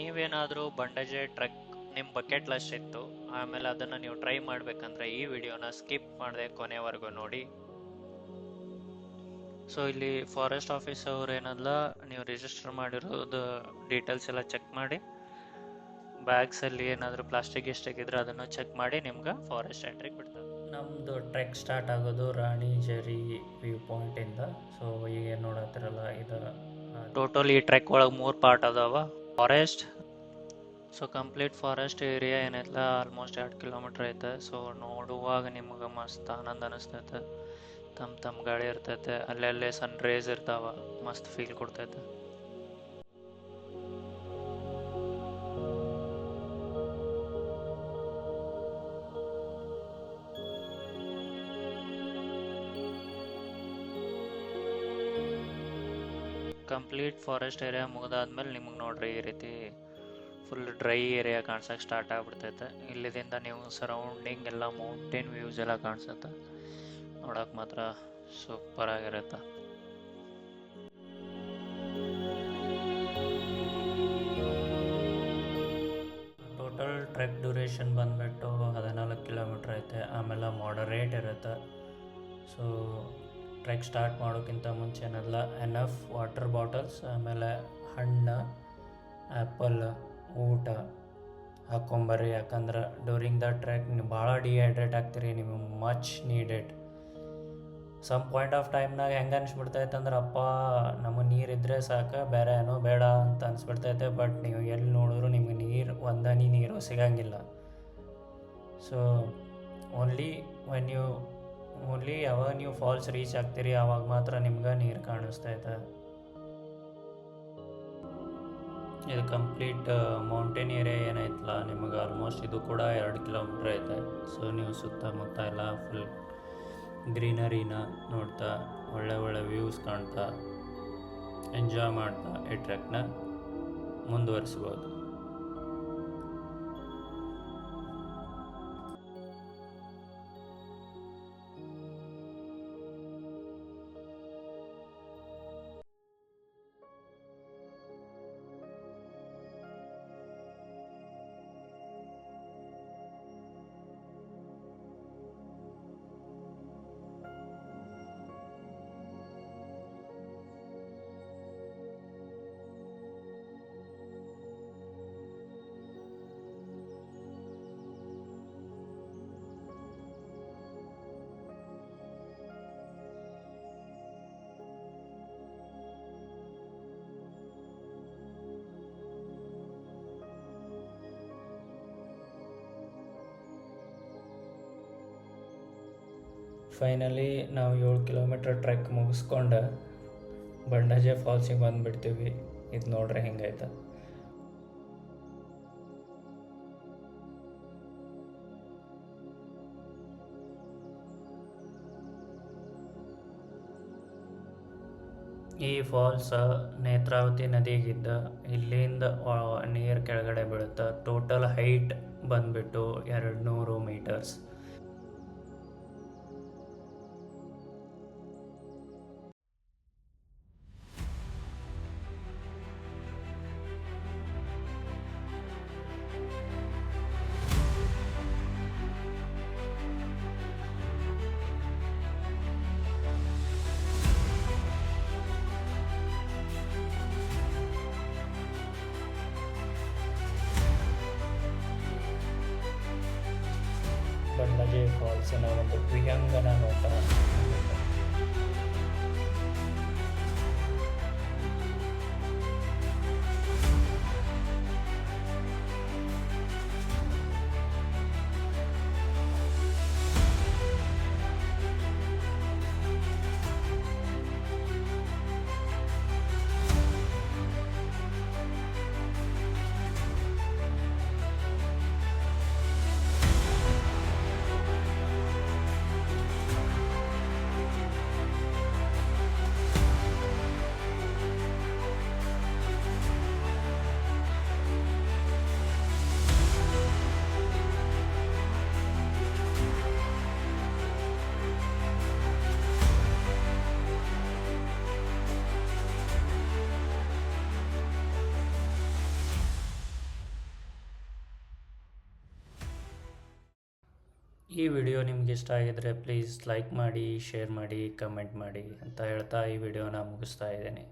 ನೀವೇನಾದರೂ ಬಂಡೇಜೆ ಟ್ರೆಕ್ ನಿಮ್ಮ bucket list ಇತ್ತು, ಆಮೇಲೆ ಅದನ್ನು ನೀವು ಟ್ರೈ ಮಾಡಬೇಕಂದ್ರೆ ಈ ವಿಡಿಯೋನ ಸ್ಕಿಪ್ ಮಾಡದೆ ಕೊನೆವರೆಗೂ ನೋಡಿ. ಸೊ ಇಲ್ಲಿ ಫಾರೆಸ್ಟ್ ಆಫೀಸ್ ಅವ್ರು ಏನಲ್ಲ, ನೀವು ರಿಜಿಸ್ಟರ್ ಮಾಡಿರೋದು ಡೀಟೇಲ್ಸ್ ಎಲ್ಲ ಚೆಕ್ ಮಾಡಿ, ಬ್ಯಾಗ್ಸಲ್ಲಿ ಏನಾದರೂ ಪ್ಲಾಸ್ಟಿಕ್ ಇದ್ರೆ ಅದನ್ನು ಚೆಕ್ ಮಾಡಿ ನಿಮ್ಗೆ ಫಾರೆಸ್ಟ್ ಎಂಟ್ರಿಗೆ ಬಿಡ್ತಾರೆ. ನಮ್ಮದು ಟ್ರೆಕ್ ಸ್ಟಾರ್ಟ್ ಆಗೋದು ರಾಣಿಜೇರಿ ವ್ಯೂ ಪಾಯಿಂಟಿಂದ. ಸೊ ಈಗ ಏನು ನೋಡತ್ತಿರಲ್ಲ, ಇದು ಟೋಟಲ್ ಈ ಟ್ರೆಕ್ ಒಳಗೆ 3 ಪಾರ್ಟ್ ಅದಾವ. Forest, so complete forest area ಏನೈತಲ್ಲ ಆಲ್ಮೋಸ್ಟ್ 2 ಕಿಲೋಮೀಟ್ರ್ ಐತೆ. ಸೊ ನೋಡುವಾಗ ನಿಮ್ಗೆ ಮಸ್ತ್ ಆನಂದ ಅನಿಸ್ತೈತೆ, ತಮ್ಮ ಗಾಳಿ ಇರ್ತೈತೆ, ಅಲ್ಲಲ್ಲೇ ಸನ್ ರೇಸ್ ಇರ್ತಾವ, ಮಸ್ತ್ ಫೀಲ್ ಕೊಡ್ತೈತೆ. ಕಂಪ್ಲೀಟ್ ಫಾರೆಸ್ಟ್ ಏರಿಯಾ ಮುಗಿದಾದ್ಮೇಲೆ ನಿಮಗೆ ನೋಡ್ರಿ ಈ ರೀತಿ ಫುಲ್ ಡ್ರೈ ಏರಿಯಾ ಕಾಣ್ಸಕ್ಕೆ ಸ್ಟಾರ್ಟ್ ಆಗ್ಬಿಡ್ತೈತೆ. ಇಲ್ಲಿದಿಂದ ನೀವು ಸರೌಂಡಿಂಗ್ ಎಲ್ಲ ಮೌಂಟೇನ್ ವ್ಯೂಸ್ ಎಲ್ಲ ಕಾಣಿಸುತ್ತೆ, ನೋಡೋಕೆ ಮಾತ್ರ ಸೂಪರ್ ಆಗಿರುತ್ತೆ. ಟೋಟಲ್ ಟ್ರೆಕ್ ಡ್ಯೂರೇಷನ್ ಬಂದುಬಿಟ್ಟು 14 ಕಿಲೋಮೀಟ್ರ್ ಐತೆ. ಆಮೇಲೆ ಮಾಡರೇಟ್ ಇರುತ್ತೆ. ಸೊ ಟ್ರೆಕ್ ಸ್ಟಾರ್ಟ್ ಮಾಡೋಕ್ಕಿಂತ ಮುಂಚೆನೆಲ್ಲ ಎನಫ್ ವಾಟರ್ ಬಾಟಲ್ಸ್, ಆಮೇಲೆ ಹಣ್ಣು, ಆ್ಯಪಲ್, ಊಟ ಹಾಕ್ಕೊಂಬರ್ರಿ. ಯಾಕಂದ್ರೆ ಡ್ಯೂರಿಂಗ್ ದ ಟ್ರೆಕ್ ನೀವು ಭಾಳ ಡಿಹೈಡ್ರೇಟ್ ಆಗ್ತೀರಿ, ನಿಮಗೆ much needed. Some point of ಟೈಮ್ನಾಗ ಹೆಂಗೆ ಅನಿಸ್ಬಿಡ್ತೈತೆ ಅಂದ್ರೆ, ಅಪ್ಪ ನಮಗೆ ನೀರಿದ್ದರೆ ಸಾಕು, ಬೇರೆ ಏನೋ ಬೇಡ ಅಂತ ಅನಿಸ್ಬಿಡ್ತೈತೆ. ಬಟ್ ನೀವು ಎಲ್ಲಿ ನೋಡಿದ್ರು ನಿಮಗೆ ನೀರು, ಒಂದನಿ ನೀರು ಸಿಗಂಗಿಲ್ಲ. ಸೊ ಓನ್ಲಿ ಯಾವಾಗ ನೀವು ಫಾಲ್ಸ್ ರೀಚ್ ಆಗ್ತೀರಿ ಆವಾಗ ಮಾತ್ರ ನಿಮ್ಗೆ ನೀರು ಕಾಣಿಸ್ತೈತೆ. ಇದು ಕಂಪ್ಲೀಟ್ ಮೌಂಟೇನ್ ಏರಿಯಾ ಏನೈತಲ್ಲ ನಿಮಗೆ, ಆಲ್ಮೋಸ್ಟ್ ಇದು ಕೂಡ 2 ಕಿಲೋಮೀಟ್ರ್ ಐತೆ. ಸೊ ನೀವು ಸುತ್ತಮುತ್ತ ಎಲ್ಲ ಫುಲ್ ಗ್ರೀನರಿನ ನೋಡ್ತಾ, ಒಳ್ಳೆ ವ್ಯೂಸ್ ಕಾಣ್ತಾ, ಎಂಜಾಯ್ ಮಾಡ್ತಾ ಈ ಟ್ರೆಕ್ನ ಮುಂದುವರಿಸ್ಬೋದು. ಫೈನಲಿ ನಾವು 7 ಕಿಲೋಮೀಟ್ರ್ ಟ್ರೆಕ್ ಮುಗಿಸ್ಕೊಂಡು ಬಂಡಾಜೆ ಫಾಲ್ಸಿಗೆ ಬಂದುಬಿಡ್ತೀವಿ. ಇದು ನೋಡ್ರಿ ಹೆಂಗೈತೆ. ಈ ಫಾಲ್ಸ್ ನೇತ್ರಾವತಿ ನದಿಗಿದ್ದ, ಇಲ್ಲಿಂದ ನೀರು ಕೆಳಗಡೆ ಬೀಳುತ್ತೆ. ಟೋಟಲ್ ಹೈಟ್ ಬಂದುಬಿಟ್ಟು 200 ಮೀಟರ್ಸ್. ಬಂಡಾಜೆ ಫಾಲ್ಸಿನ ಒಂದು ವಿಹಂಗನ ನೋಟ. ಈ ವಿಡಿಯೋ ನಿಮ್ಗೆ ಇಷ್ಟ ಆಗಿದ್ರೆ ಪ್ಲೀಸ್ ಲೈಕ್ ಮಾಡಿ, ಶೇರ್ ಮಾಡಿ, ಕಮೆಂಟ್ ಮಾಡಿ ಅಂತ ಹೇಳ್ತಾ ಈ ವಿಡಿಯೋನ ಮುಗಿಸ್ತಾ ಇದ್ದೀನಿ.